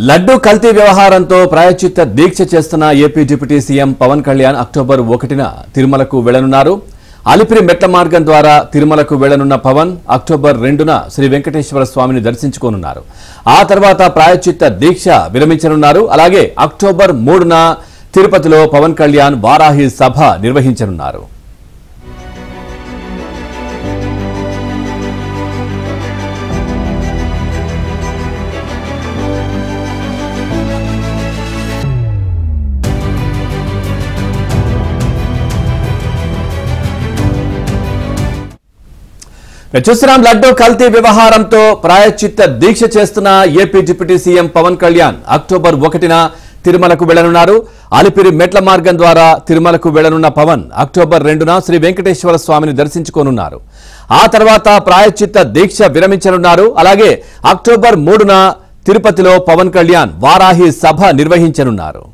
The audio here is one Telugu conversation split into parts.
లడ్డూ కల్తీ వ్యవహారంతో ప్రాయశ్చిత్త దీక్ష చేస్తున్న AP deputy CM Pawan Kalyan October 1న తిరుమలకు వెళ్లనున్నారు. అలిపిరి మెట్ల మార్గం ద్వారా తిరుమలకు వెళ్లనున్న పవన్ అక్టోబర్ 2న శ్రీ వెంకటేశ్వర స్వామిని దర్శించుకోనున్నారు. ఆ తర్వాత ప్రాయశ్చిత్త దీక్ష విరమించనున్నారు. అలాగే అక్టోబర్ 3న తిరుపతిలో పవన్ కళ్యాణ్ వారాహి సభ నిర్వహించనున్నారు. చూస్తున్నాం. లడ్డూ కల్తీ వ్యవహారంతో ప్రాయశ్చిత్త దీక్ష చేస్తున్న AP deputy CM Pawan Kalyan October 1న తిరుమలకు వెళ్లనున్నారు. అలిపిరి మెట్ల మార్గం ద్వారా తిరుమలకు వెళ్లనున్న పవన్ అక్టోబర్ 2న శ్రీ వెంకటేశ్వర స్వామిని దర్శించుకోనున్నారు. ఆ తర్వాత ప్రాయశ్చిత్త దీక్ష విరమించనున్నారు. అలాగే అక్టోబర్ 3న తిరుపతిలో పవన్ కళ్యాణ్ వారాహి సభ నిర్వహించనున్నారు.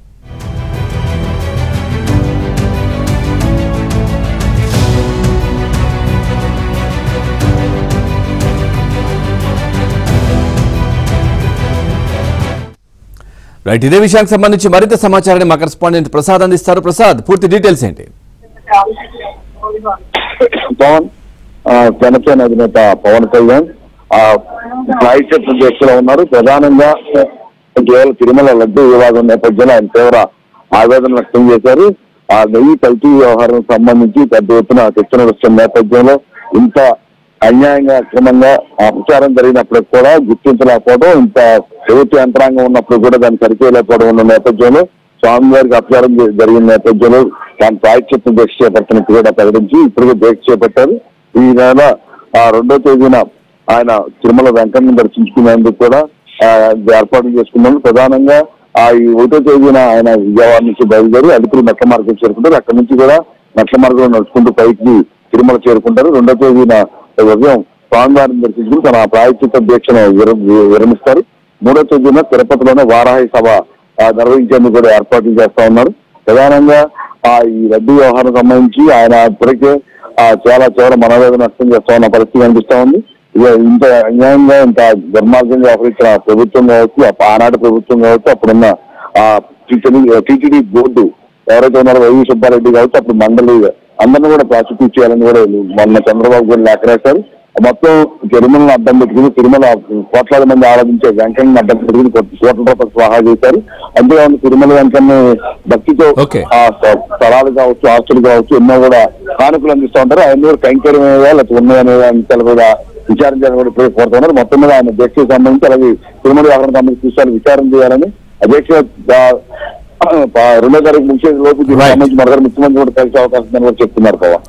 రైట్, ఇదే విషయానికి సంబంధించి మరింత సమాచారాన్ని మా కరెస్పాండెంట్ ప్రసాద్ అందిస్తారు. ప్రసాద్, పూర్తి డీటెయిల్స్ ఏంటి? పవన్ జనసేన అధినేత పవన్ కళ్యాణ్ ప్రాయశ్చిత్త దీక్షలో ఉన్నారు. ప్రధానంగా కేవలం తిరుమల లడ్డూ వివాదం నేపథ్యంలో ఆయన తీవ్ర ఆవేదన వ్యక్తం చేశారు. ఆ నెయ్యి కల్తీ వ్యవహారం సంబంధించి పెద్ద ఎత్తున చర్చన వస్తున్న నేపథ్యంలో ఇంత అన్యాయంగా అక్రమంగా అపచారం జరిగినప్పటికి కూడా గుర్తించలేకపోవడం, ఇంత ప్రభుత్వ యంత్రాంగం ఉన్నప్పుడు కూడా దాన్ని సరిచేయలేకపోవడం ఉన్న నేపథ్యంలో స్వామివారికి అపచారం జరిగిన నేపథ్యంలో దాని ప్రాయశ్చిత్త దీక్ష చేపడుతున్నట్టు కూడా ప్రకటించి ఇప్పటికే దీక్ష చేపట్టారు. ఈ నెల 2వ తేదీన ఆయన తిరుమల వెంకటను దర్శించుకునేందుకు కూడా ఏర్పాట్లు చేసుకున్నాము. ప్రధానంగా ఈ 1వ తేదీన ఆయన విజయవాడ నుంచి బయలుదేరి అలిపిరి మెట్ల మార్గం చేరుకుంటారు. అక్కడి నుంచి కూడా మెట్ల మార్గంలో నడుచుకుంటూ పైకి తిరుమల చేరుకుంటారు. 2వ తేదీన ఉదయం స్వామివారిని దర్శించుకుని తన ప్రాయశ్చిత్త దీక్షను విరమిస్తారు. 3వ తేదీన తిరుపతిలోనే వారాహి సభ నిర్వహించేందుకు కూడా ఏర్పాట్లు చేస్తా ఉన్నారు. ప్రధానంగా ఈ రద్దీ వ్యవహారం సంబంధించి ఆయన ఇప్పటికే చాలా తీవ్ర మనోవేదన వ్యక్తం చేస్తా ఉన్న పరిస్థితి కనిపిస్తా ఉంది. ఇంత అన్యాయంగా ఇంత దుర్మార్గంగా వ్యవహరించిన ప్రభుత్వం కావచ్చు, ఆనాటి ప్రభుత్వం కావచ్చు, అప్పుడున్న టీటీడీ బోర్డు ఎవరైతే ఉన్నారో వైవి సుబ్బారెడ్డి కావచ్చు, అప్పుడు మండలి అందరినీ కూడా ప్రాసిక్యూట్ చేయాలని కూడా మొన్న చంద్రబాబు కూడా లేఖ రాశారు. మొత్తం తిరుమలను అడ్డం పెట్టుకుని తిరుమల కోట్లాది మంది ఆరాధించే వెంకటని అడ్డం పెట్టుకుని కోట్ల రూపాయలు స్వాహా చేశారు. అంతేకాకుండా తిరుమల వెంకటని భక్తితో స్థలాలు కావచ్చు, ఆస్తులు కావచ్చు ఎన్నో కూడా కానుకలు అందిస్తూ ఉంటారు. అవన్నీ కూడా కైంకర్యమేవా లేకపోతే ఉన్నాయనే అంశాలు కూడా విచారించాలని కూడా ఇప్పుడు కోరుతున్నారు. మొత్తం మీద ఆయన దీక్షకు సంబంధించి అలాగే తిరుమల వ్యవహారం సంబంధించి విషయాలు విచారణ చేయాలని అధ్యక్ష 2వ తారీఖు ముఖ్య లోపు సంబంధించి మరొకరు ముఖ్యమంత్రి కూడా కలిసే అవకాశం ఉందని కూడా చెప్తున్నారు. పవన్